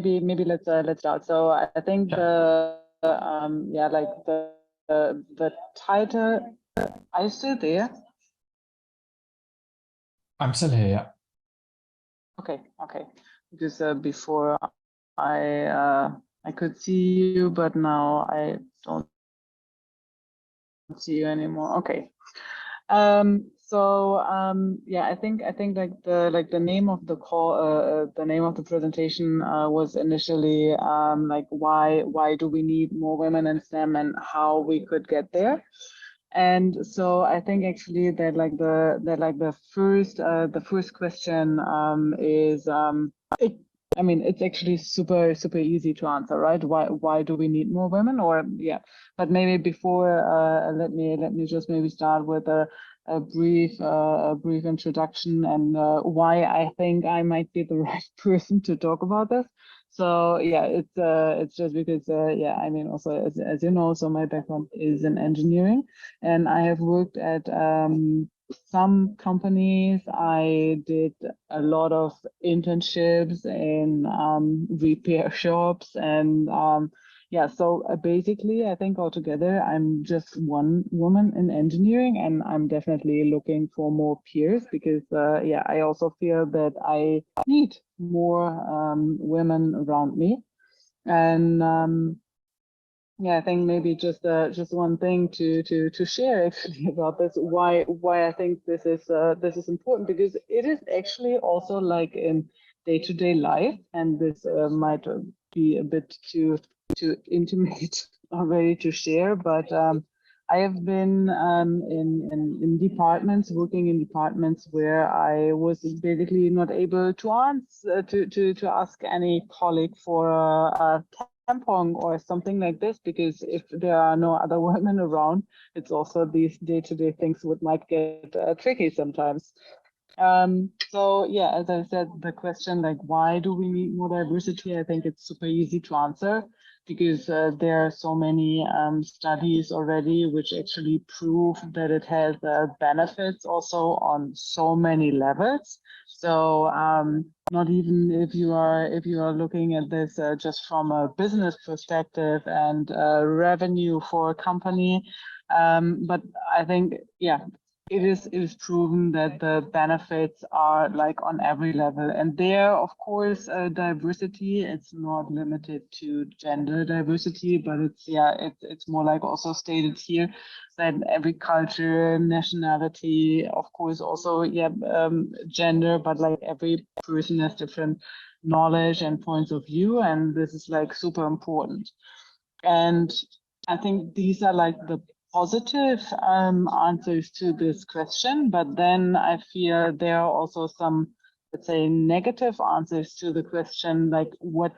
maybe let's start. So I think the like the title. Are you still there? I'm still here, yeah. Okay. Because before I could see you, but now I don't see you anymore. Okay. Yeah, I think like the name of the call, the name of the presentation was initially like why do we need more women in STEM and how we could get there. And so I think actually that the first question is I mean, it's actually super easy to answer, right? Why do we need more women? Or yeah, but maybe before let me just maybe start with a brief introduction and why I think I might be the right person to talk about this. So yeah, it's just because yeah, I mean also as you know, so my background is in engineering, and I have worked at some companies. I did a lot of internships in repair shops and yeah, so basically I think altogether I'm just one woman in engineering, and I'm definitely looking for more peers because yeah, I also feel that I need more women around me. And yeah, I think maybe just one thing to share actually about this. Why I think this is important, because it is actually also like in day-to-day life, and this might be a bit too intimate already to share, but I have been in departments, working in departments where I was basically not able to answer to ask any colleague for a tampon or something like this, because if there are no other women around, it's also these day-to-day things would might get tricky sometimes. So yeah, as I said, the question like why do we need more diversity? I think it's super easy to answer because there are so many studies already which actually prove that it has benefits also on so many levels. So not even if you are looking at this just from a business perspective and revenue for a company, but I think yeah, it is proven that the benefits are like on every level. And there, of course, diversity, it's not limited to gender diversity, but it's yeah, it's more like also stated here that every culture, nationality, of course, also yeah, gender, but like every person has different knowledge and points of view, and this is like super important. And I think these are like the positive answers to this question, but then I feel there are also some, let's say, negative answers to the question, like what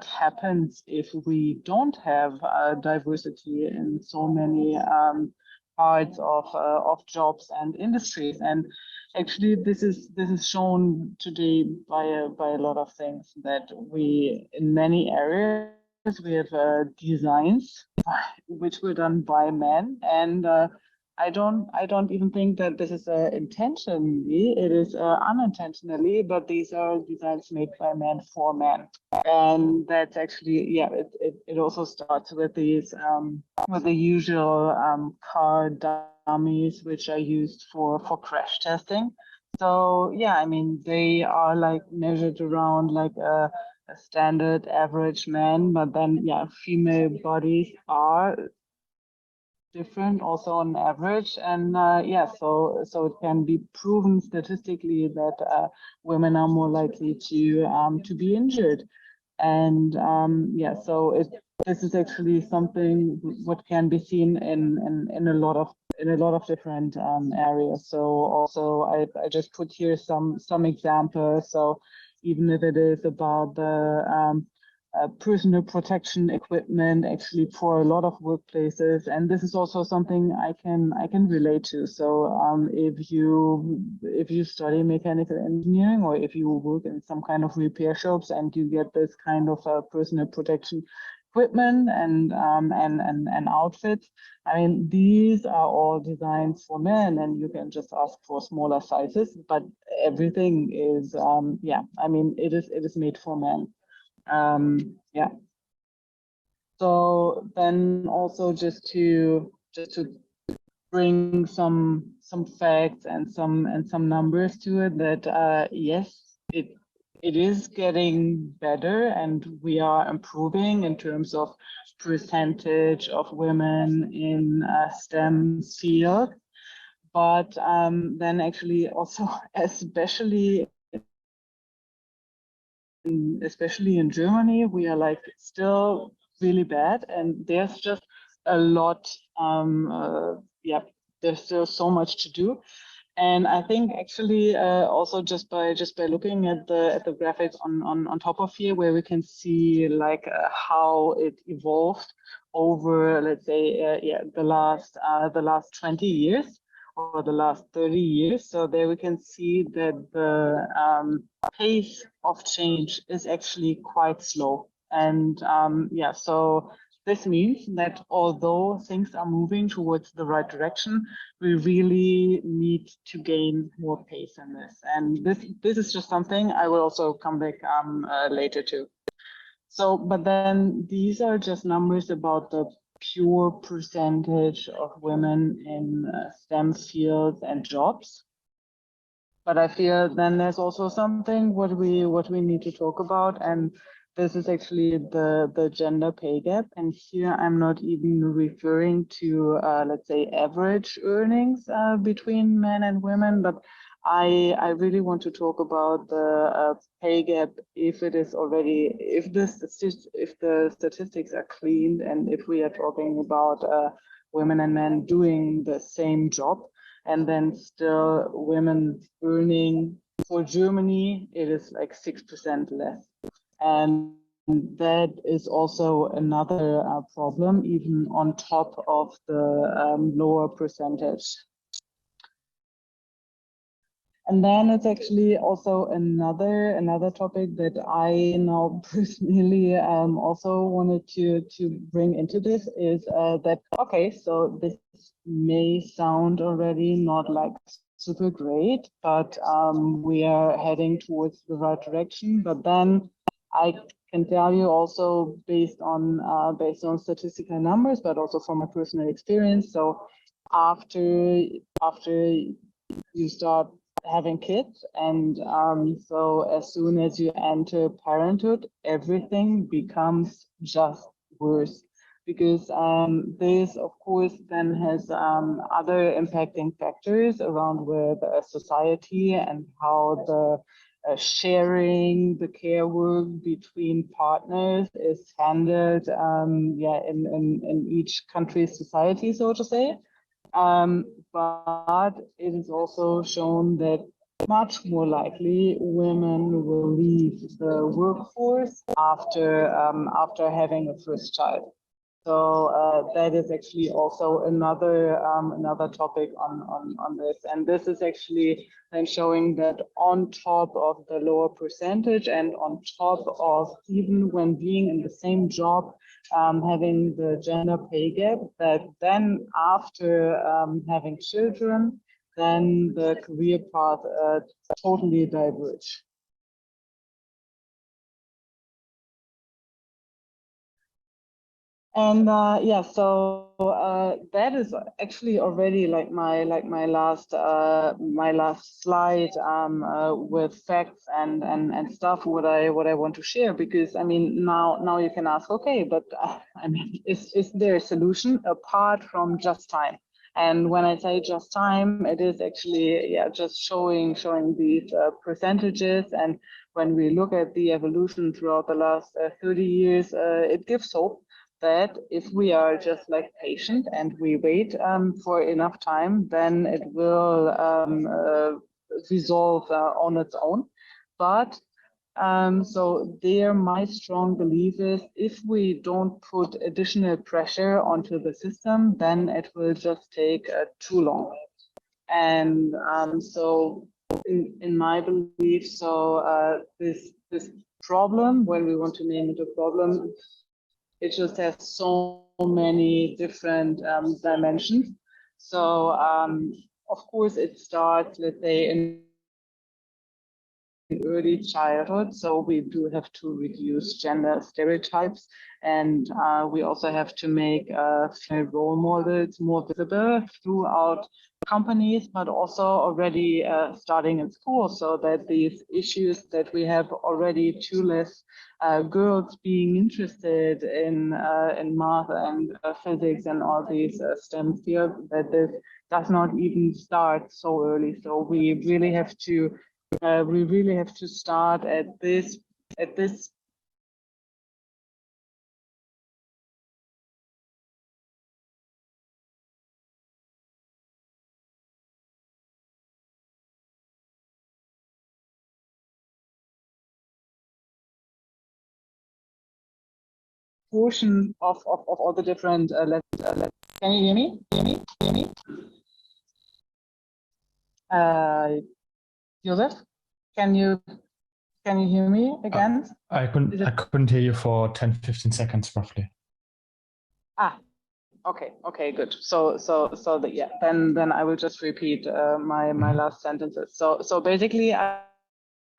happens if we don't have diversity in so many parts of jobs and industries. And actually, this is shown today by a lot of things that we in many areas we have designs which were done by men, and I don't even think that this is intentionally. It is unintentionally, but these are designs made by men for men, and that's actually yeah. It also starts with the usual car dummies which are used for crash testing. So yeah, I mean they are like measured around like a standard average man, but then yeah, female bodies are different also on average, and yeah, so it can be proven statistically that women are more likely to be injured. And yeah, so this is actually something what can be seen in a lot of different areas. So also I just put here some examples. So even if it is about the personal protection equipment, actually for a lot of workplaces, and this is also something I can relate to. So if you study mechanical engineering, or if you work in some kind of repair shops and you get this kind of personal protection equipment and outfits, I mean these are all designs for men, and you can just ask for smaller sizes, but everything is yeah, I mean it is made for men. Yeah. So then also just to bring some facts and some numbers to it, that yes, it is getting better and we are improving in terms of percentage of women in STEM field. But then actually also, especially in Germany, we are like still really bad, and there's just a lot. Yeah, there's still so much to do, and I think actually also just by looking at the graphics on top of here, where we can see like how it evolved over, let's say, yeah, the last 20 years or the last 30 years. So there we can see that the pace of change is actually quite slow. And yeah, so this means that although things are moving towards the right direction, we really need to gain more pace in this. And this is just something I will also come back later to. So, but then these are just numbers about the pure percentage of women in STEM fields and jobs. But I feel then there's also something what we need to talk about, and this is actually the gender pay gap. And here I'm not even referring to let's say average earnings between men and women, but I really want to talk about the pay gap if it is already, if the statistics are cleaned, and if we are talking about women and men doing the same job, and then still women earning, for Germany, it is like 6% less. And that is also another problem, even on top of the lower percentage. And then it's actually also another topic that I now personally also wanted to bring into this, is that, okay, so this may sound already not like super great, but we are heading towards the right direction. But then I can tell you also based on statistical numbers, but also from my personal experience. So after you start having kids, and so as soon as you enter parenthood, everything becomes just worse, because this of course then has other impacting factors around with society and how the sharing the care work between partners is handled, yeah, in each country's society, so to say. But it is also shown that much more likely women will leave the workforce after having a first child. So that is actually also another topic on this, and this is actually then showing that on top of the lower percentage, and on top of even when being in the same job, having the gender pay gap, that then after having children, then the career path totally diverge. And yeah, so that is actually already like my last slide with facts and stuff what I want to share, because I mean now you can ask, okay, but I mean is there a solution apart from just time? And when I say just time, it is actually, yeah, just showing these percentages. And when we look at the evolution throughout the last 30 years, it gives hope that if we are just like patient and we wait for enough time, then it will resolve on its own. But so there, my strong belief is if we don't put additional pressure onto the system, then it will just take too long. And so in my belief, so this problem, when we want to name it a problem, it just has so many different dimensions. So, of course, it starts, let's say, in early childhood. So we do have to reduce gender stereotypes, and we also have to make female role models more visible throughout companies, but also already starting in school, so that these issues that we have already too less girls being interested in math and physics and all these STEM fields, that this does not even start so early. So we really have to start at this portion of all the different can you hear me? Uh, Joseph, can you hear me again? I couldn't hear you for 10-15 seconds roughly. Okay, good. Yeah, then I will just repeat my last sentences. So basically, I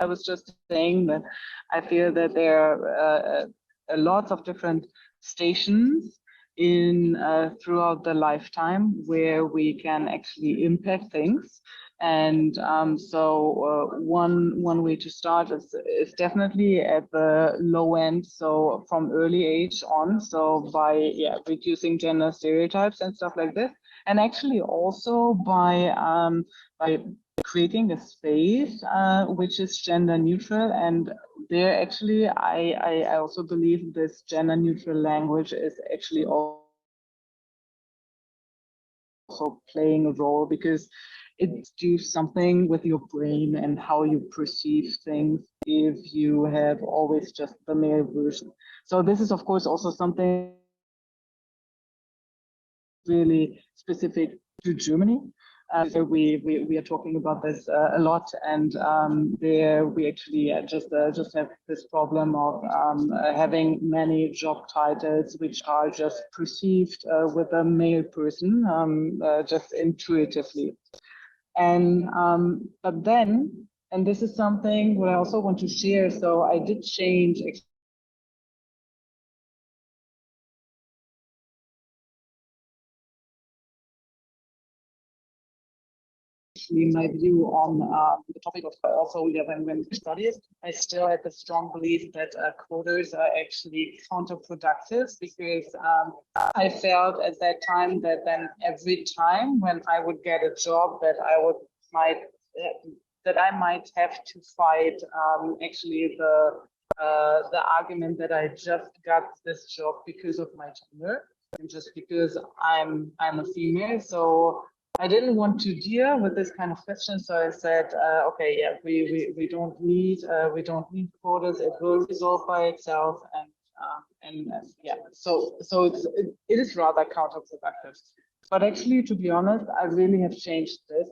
was just saying that I feel that there are lots of different stations in throughout the lifetime where we can actually impact things. And one way to start is definitely at the low end, so from early age on. So by reducing gender stereotypes and stuff like this, and actually also by creating a space which is gender neutral. And there actually I also believe this gender neutral language is actually also playing a role, because it do something with your brain and how you perceive things if you have always just the male version. So this is of course also something really specific to Germany. So we are talking about this a lot, and there we actually just have this problem of having many job titles which are just perceived with a male person just intuitively. And but then, and this is something what I also want to share. So I did change my view on the topic of also when studies. I still have a strong belief that quotas are actually counterproductive, because I felt at that time that then every time when I would get a job that I might have to fight actually the argument that I just got this job because of my gender and just because I'm a female. So I didn't want to deal with this kind of question, so I said, okay, yeah, we don't need quotas. It will resolve by itself, and yeah, so it is rather counterproductive. But actually, to be honest, I really have changed this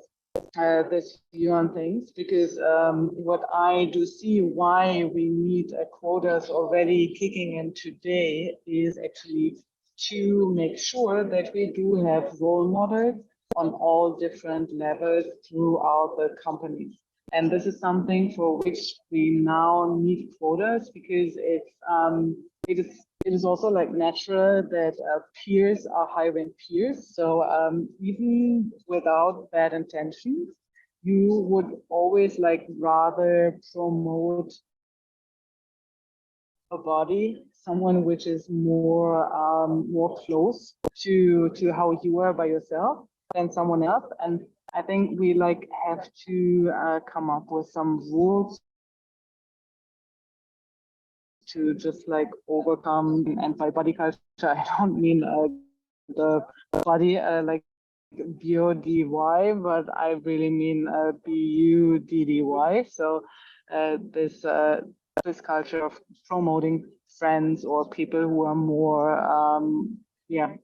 view on things, because what I do see why we need quotas already kicking in today is actually to make sure that we do have role models on all different levels throughout the companies. And this is something for which we now need quotas, because it is also like natural that peers are hiring peers. So even without bad intentions, you would always like rather promote a body, someone which is more close to how you are by yourself than someone else. And I think we like have to come up with some rules to just like overcome. And by body culture, I don't mean the body like BODY, but I really mean BUDDY. So this culture of promoting friends or people who are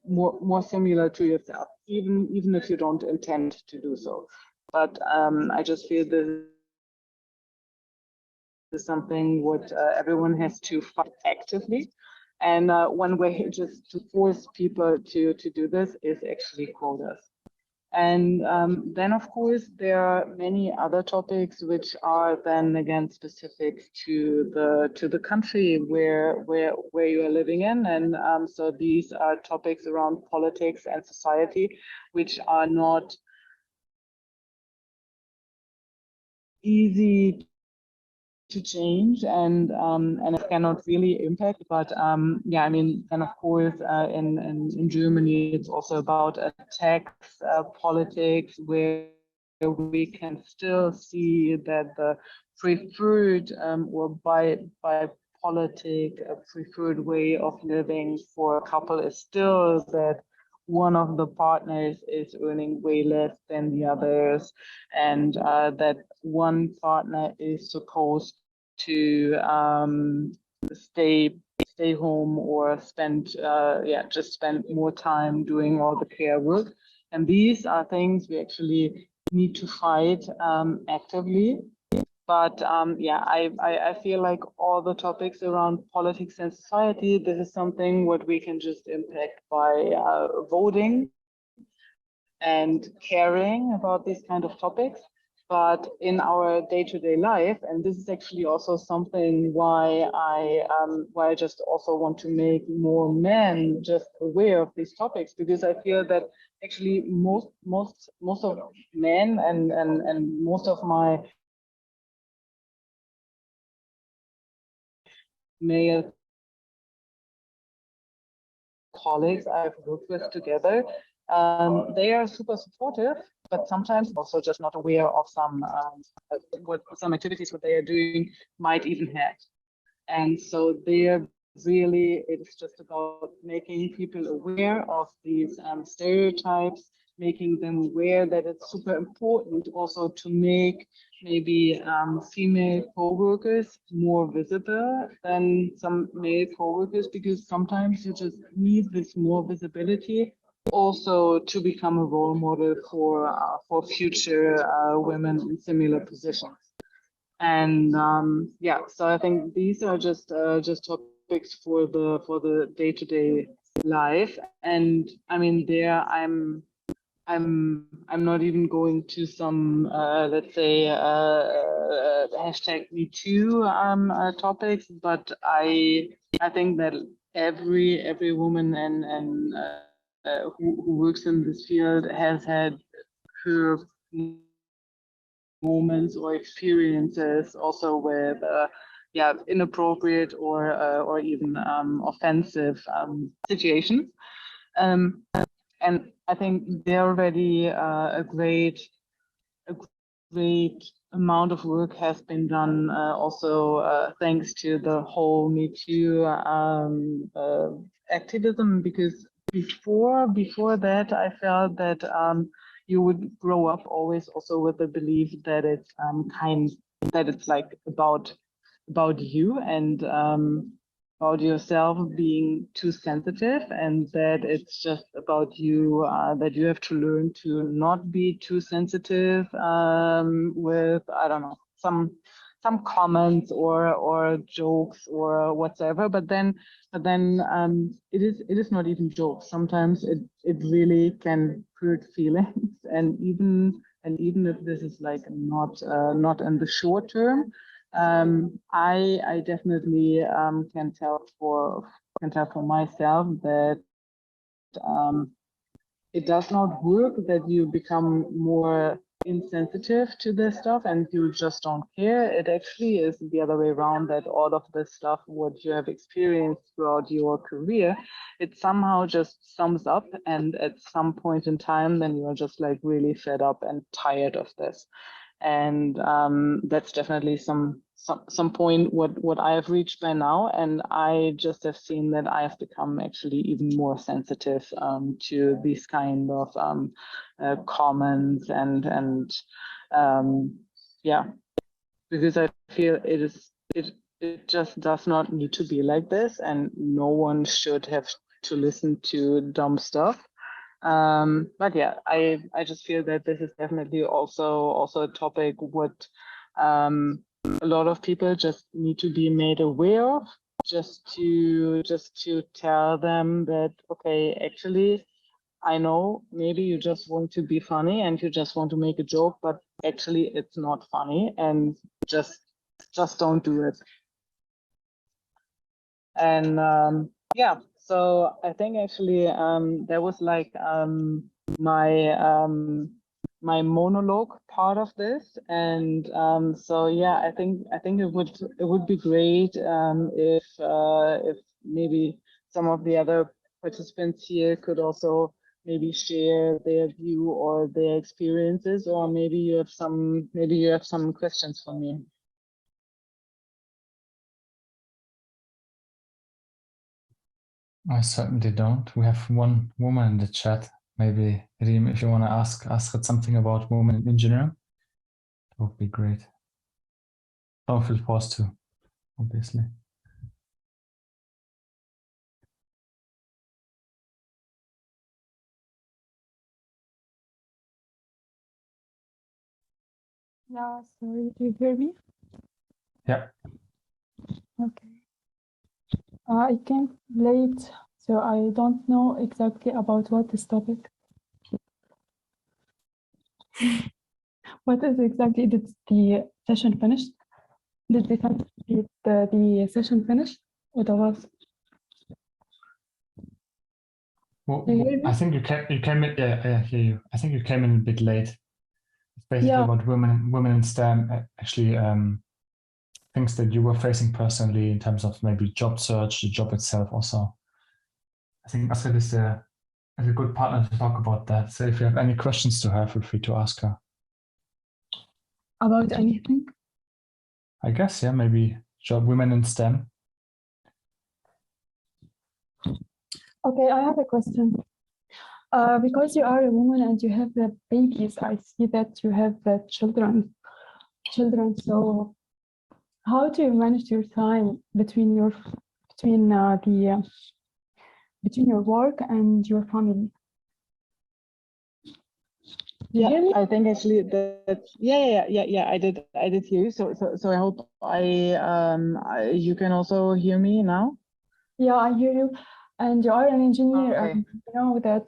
more similar to yourself, even if you don't intend to do so. But I just feel this is something what everyone has to fight actively. And one way just to force people to do this is actually quotas. And then, of course, there are many other topics which are then again specific to the country where you are living in, and so these are topics around politics and society, which are not easy to change, and it cannot really impact. But yeah, I mean, then of course, in Germany, it's also about tax politics, where we can still see that the preferred or by politic a preferred way of living for a couple is still that one of the partners is earning way less than the others, and that one partner is supposed to stay home or just spend more time doing all the care work. And these are things we actually need to fight actively. But yeah, I feel like all the topics around politics and society, this is something what we can just impact by voting and caring about these kind of topics. But in our day-to-day life, and this is actually also something why I just also want to make more men just aware of these topics, because I feel that actually most of men and most of my male colleagues I've worked with together, they are super supportive, but sometimes also just not aware of some activities what they are doing might even have. And so they're really, it's just about making people aware of these stereotypes, making them aware that it's super important also to make maybe female co-workers more visible than some male co-workers, because sometimes you just need this more visibility also to become a role model for future women in similar positions. And yeah, so I think these are just topics for the day-to-day life. And I mean, there I'm not even going to some let's say hashtag Me Too topics, but I think that every woman who works in this field has had her moments or experiences also with yeah, inappropriate or even offensive situations, um, and I think they're already a great amount of work has been done also thanks to the whole Me Too activism, because before that I felt that you would grow up always also with the belief that it's that it's like about you and about yourself being too sensitive, and that it's just about you, that you have to learn to not be too sensitive with, I don't know, some comments or jokes or whatever. But then it is not even jokes. Sometimes it really can hurt feelings, and even if this is like not in the short term, I definitely can tell for myself that it does not work, that you become more insensitive to this stuff and you just don't care. It actually is the other way around, that all of this stuff, what you have experienced throughout your career, it somehow just sums up, and at some point in time, then you're just like really fed up and tired of this. And that's definitely some point what I have reached by now, and I just have seen that I have become actually even more sensitive to these kind of comments and yeah, because I feel it just does not need to be like this, and no one should have to listen to dumb stuff. But yeah, I just feel that this is definitely also a topic what a lot of people just need to be made aware of, just to tell them that okay, actually I know maybe you just want to be funny and you just want to make a joke, but actually it's not funny, and just don't do it. And yeah, so I think actually there was like my my monologue part of this, and so yeah, I think it would be great if maybe some of the other participants here could also maybe share their view or their experiences, or maybe you have some questions for me. I certainly don't. We have one woman in the chat. Maybe Reem, if you want to ask Astrid something about women in engineering, that would be great. Don't feel forced to, obviously. Yeah, sorry, do you hear me? Yeah. Okay. I came late, so I don't know exactly about what this topic. What is exactly, did the session finish? Did the session finish? What was? Well, Do you hear me? I think you came in. Yeah, I hear you. I think you came in a bit late. It's basically Yeah. about women in STEM. Actually, things that you were facing personally in terms of maybe job search, the job itself. Also, I think Astrid is a good partner to talk about that. So if you have any questions to her, feel free to ask her. About anything? I guess, yeah, maybe job women in STEM. Okay, I have a question. Because you are a woman and you have babies, I see that you have children. So how do you manage your time between your work and your family? Yeah, I think actually that yeah, I did hear you. So I hope you can also hear me now. Yeah, I hear you. And you are an engineer, Okay. and you know that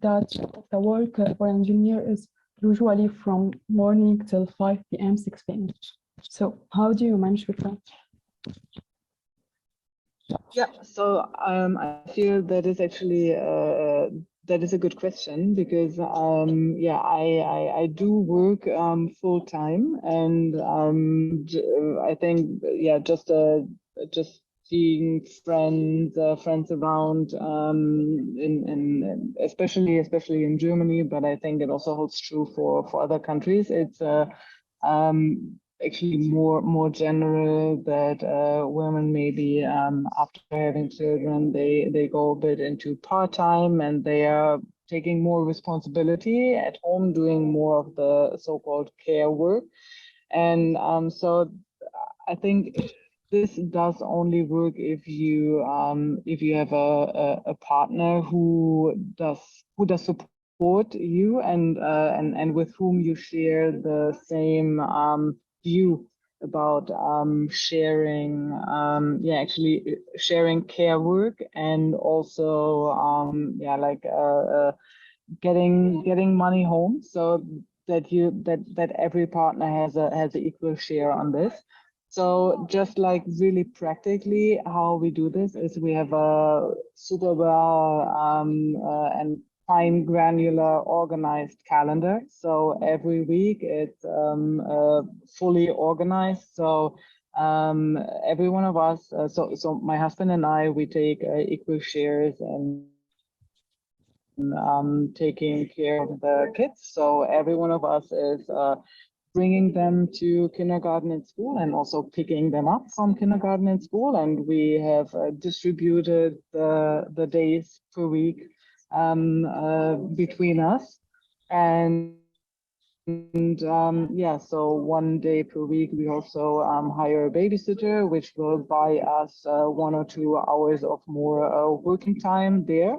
the work for an engineer is usually from morning till 5 p.m., 6 p.m. So how do you manage with that? Yeah, so I feel that is actually that is a good question, because yeah, I do work full time, and I think yeah, just seeing friends around in especially in Germany, but I think it also holds true for other countries. It's actually more general that women maybe after having children they go a bit into part-time, and they are taking more responsibility at home, doing more of the so-called care work. And so I think this does only work if you have a partner who does support you, and with whom you share the same view about sharing actually sharing care work, and also like getting money home, so that every partner has an equal share on this. So just like really practically how we do this is we have a super well and fine granular organized calendar. So every week it's fully organized. So every one of us, so my husband and I, we take equal shares and taking care of the kids. So every one of us is bringing them to kindergarten and school, and also picking them up from kindergarten and school. And we have distributed the days per week between us. And yeah, so one day per week we also hire a babysitter, which will buy us 1 or 2 hours of more working time there.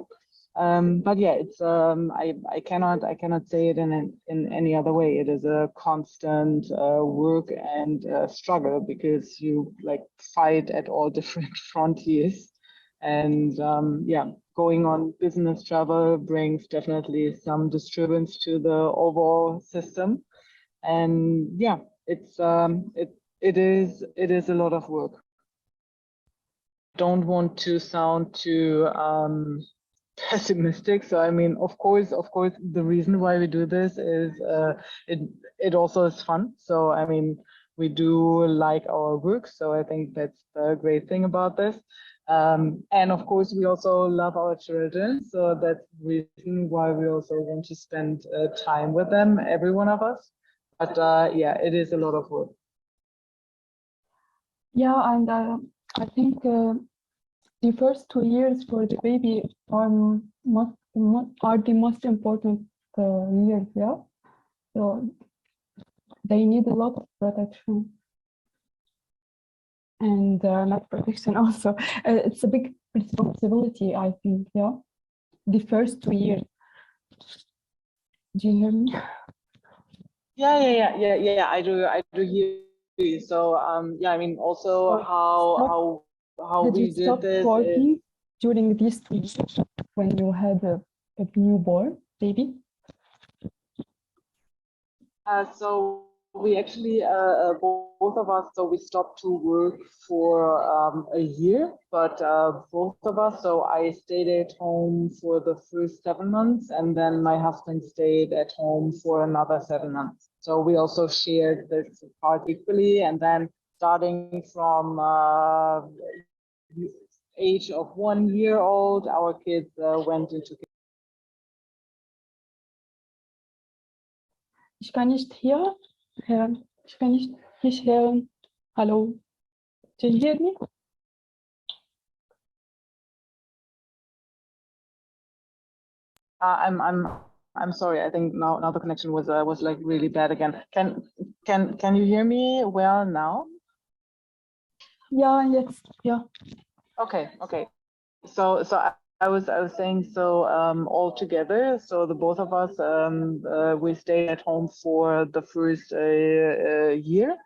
But yeah, it's I cannot say it in any other way. It is a constant work and struggle, because you like fight at all different frontiers. And yeah, going on business travel brings definitely some disturbance to the overall system. And yeah, it is a lot of work. Don't want to sound too pessimistic. So I mean, of course, the reason why we do this is it also is fun. So I mean, we do like our work. So I think that's the great thing about this. And of course, we also love our children. So that's the reason why we also want to spend time with them, every one of us. But yeah, it is a lot of work. Yeah, and I think the first 2 years for the baby are the most important years. Yeah, so they need a lot of protection and not protection also. It's a big responsibility, I think. Yeah, the first 2 years. Do you hear me? Yeah. I do hear you. So yeah, I mean also how Did we you stop did this is working during these 2 years when you had a newborn baby? so we actually both of us, so we stopped to work for a year, but both of us, so I stayed at home for the first 7 months, and then my husband stayed at home for another 7 months. So we also shared this part equally, and then starting from age of 1 year old, our kids went into. Ich kann nicht hier hören. Ich kann nicht hören. Hallo. Do you hear me? I'm sorry. I think now the connection was like really bad again. Can you hear me well now? Ja, jetzt. Ja. Okay. So I was saying, so all together, so the both of us we stayed at home for the first year.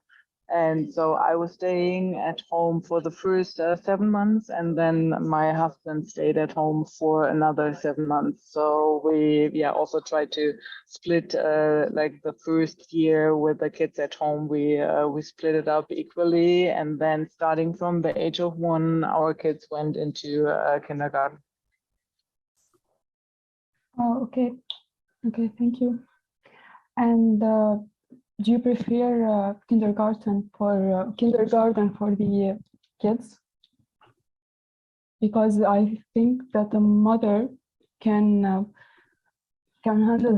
And so I was staying at home for the first 7 months, and then my husband stayed at home for another 7 months. So we also tried to split like the first year with the kids at home. We split it up equally, and then starting from the age of 1, our kids went into kindergarten. Oh, okay. Okay, thank you. And do you prefer kindergarten for the kids? Because I think that a mother can handle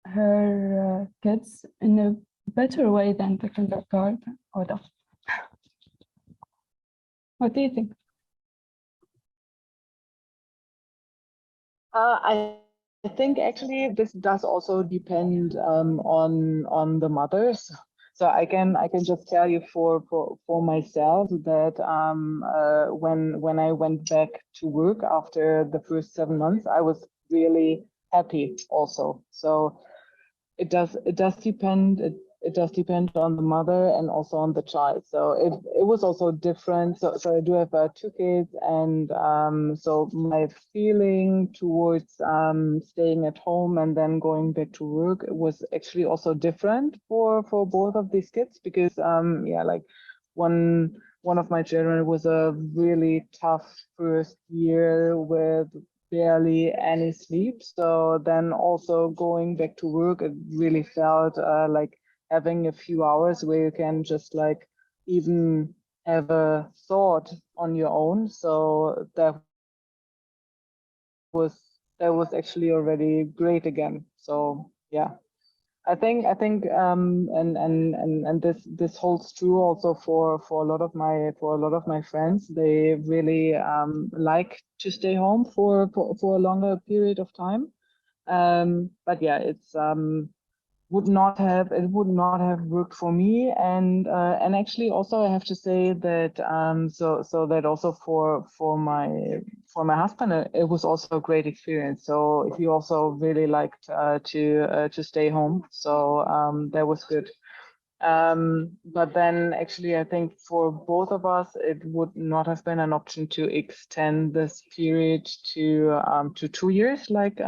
her kids in a better way than the kindergarten or the. What do you think? I think actually this does also depend on the mothers. So I can just tell you for myself that when I went back to work after the first 7 months, I was really happy also. So it does depend. It does depend on the mother and also on the child. So it was also different. So I do have 2 kids, and so my feeling towards staying at home and then going back to work was actually also different for both of these kids, because yeah, like one of my children was a really tough first year with barely any sleep. So then also going back to work, it really felt like having a few hours where you can just like even have a thought on your own. So that was actually already great again. So yeah, I think and this holds true also for a lot of my friends. They really like to stay home for a longer period of time. But yeah, it would not have worked for me, and actually also I have to say that so that also for my husband, it was also a great experience. So he also really liked to stay home. So that was good. But then actually, I think for both of us, it would not have been an option to extend this period to 2 years, like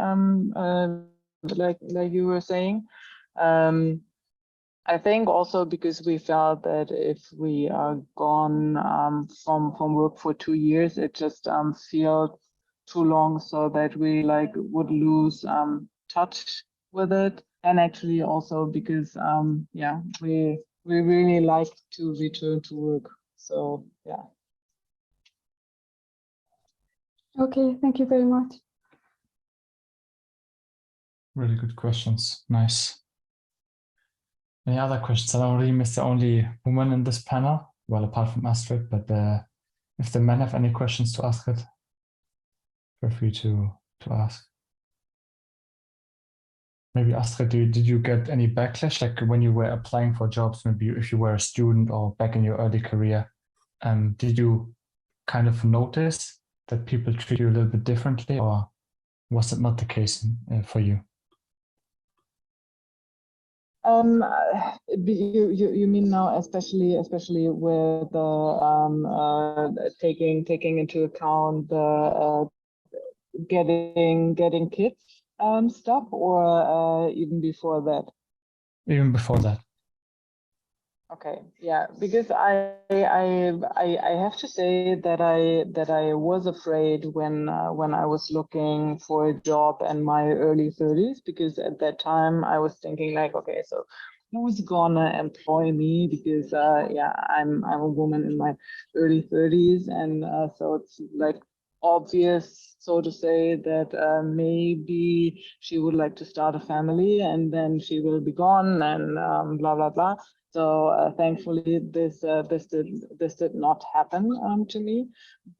you were saying. I think also because we felt that if we are gone from work for 2 years, it just feels too long, so that we like would lose touch with it. And actually also because yeah, we really like to return to work. So yeah. Okay, thank you very much. Really good questions. Nice. Any other questions? I don't really miss the only woman in this panel, well, apart from Astrid, but if the men have any questions to ask it, feel free to ask. Maybe Astrid, did you get any backlash, like when you were applying for jobs, maybe if you were a student or back in your early career, did you kind of notice that people treat you a little bit differently, or was it not the case for you? You mean now, especially with the taking into account the getting kids stuff, or even before that? Even before that. Okay, yeah, because I have to say that I was afraid when I was looking for a job in my early 30s, because at that time I was thinking like, okay, so who's gonna employ me, because yeah, I'm a woman in my early 30s, and so it's like obvious, so to say, that maybe she would like to start a family and then she will be gone, and blah blah blah. So thankfully, this did not happen to me.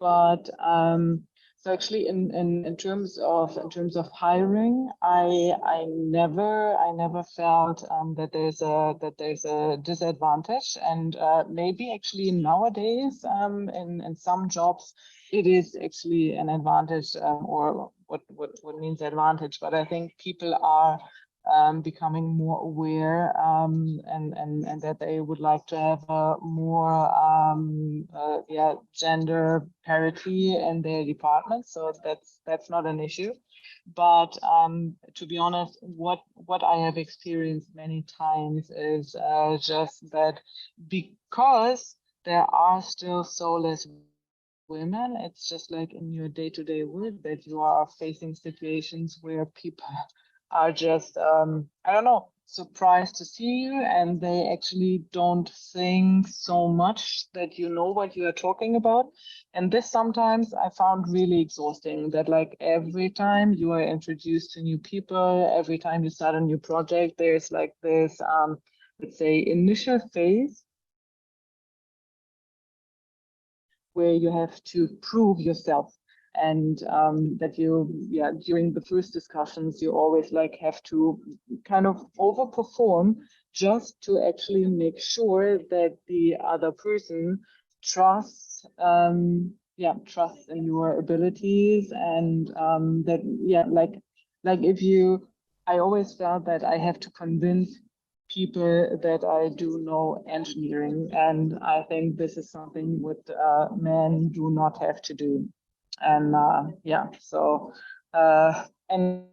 But so actually, in terms of hiring, I never felt that there's a disadvantage, and maybe actually nowadays in some jobs it is actually an advantage, or what means advantage. But I think people are becoming more aware, and that they would like to have a more yeah, gender parity in their department. So that's not an issue. But to be honest, what I have experienced many times is just that because there are still so less women, it's just like in your day-to-day work that you are facing situations where people are just I don't know, surprised to see you, and they actually don't think so much that you know what you are talking about. And this sometimes I found really exhausting, that like every time you are introduced to new people, every time you start a new project, there's like this let's say initial phase where you have to prove yourself, and that you, yeah, during the first discussions you always like have to kind of overperform, just to actually make sure that the other person trusts, yeah, trusts in your abilities, and that, yeah, like if you, I always felt that I have to convince people that I do know engineering, and I think this is something what men do not have to do. And yeah, so and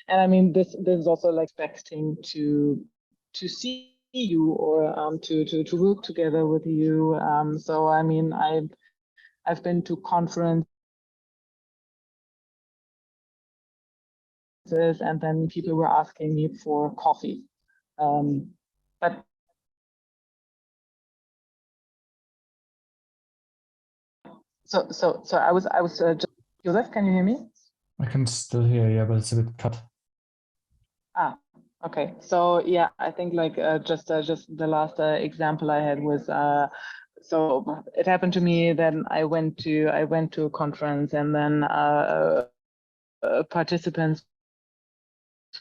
I mean, this is also like expecting to see you, or to work together with you. So I mean, I've been to conferences, and then people were asking me for coffee. But so I was just, Joseph, can you hear me? I can still hear you, but it's a bit cut. Ah, okay. So yeah, I think like just the last example I had was so it happened to me. Then I went to a conference, and then participants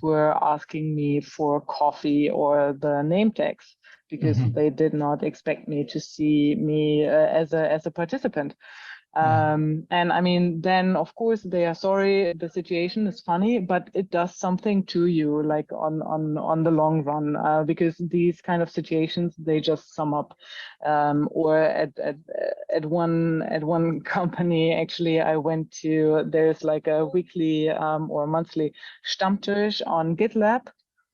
were asking me for coffee or the name tags, because they did not expect me to see me as a participant. And I mean, then of course they are sorry, the situation is funny, but it does something to you, like on the long run, because these kind of situations, they just sum up. Or at one company, actually, I went to, there's like a weekly or monthly Stammtisch on GitLab.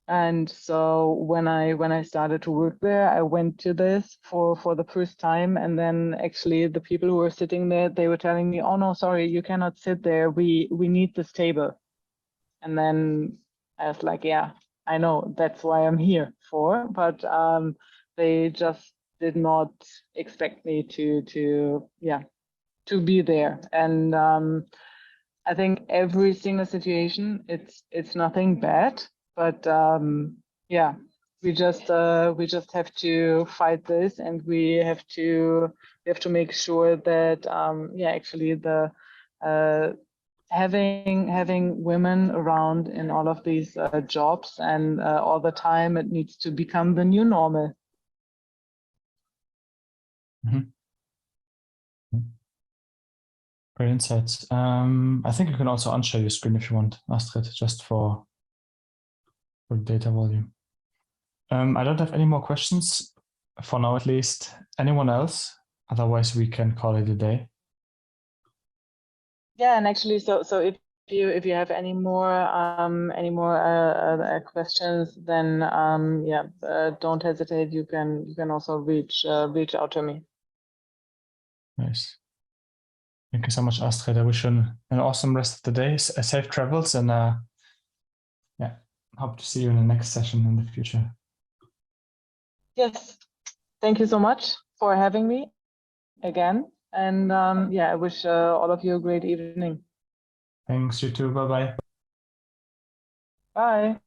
And so when I started to work there, I went to this for the first time. And then actually the people who were sitting there, they were telling me, "Oh no, sorry, you cannot sit there. We need this table." And then I was like, "Yeah, I know, that's why I'm here for." But they just did not expect me to be there. And I think every single situation, it's nothing bad, but yeah, we just have to fight this, and we have to make sure that actually the having women around in all of these jobs and all the time, it needs to become the new normal. Mhm. Great insights. I think you can also unshare your screen if you want, Astrid, just for data volume. I don't have any more questions for now, at least. Anyone else? Otherwise, we can call it a day. Yeah, and actually, so if you have any more questions, then don't hesitate. You can also reach out to me. Nice. Thank you so much, Astrid. I wish you an awesome rest of the day, safe travels, and hope to see you in the next session in the future. Yes, thank you so much for having me again, and I wish all of you a great evening. Thanks, you too. Bye-bye. Bye.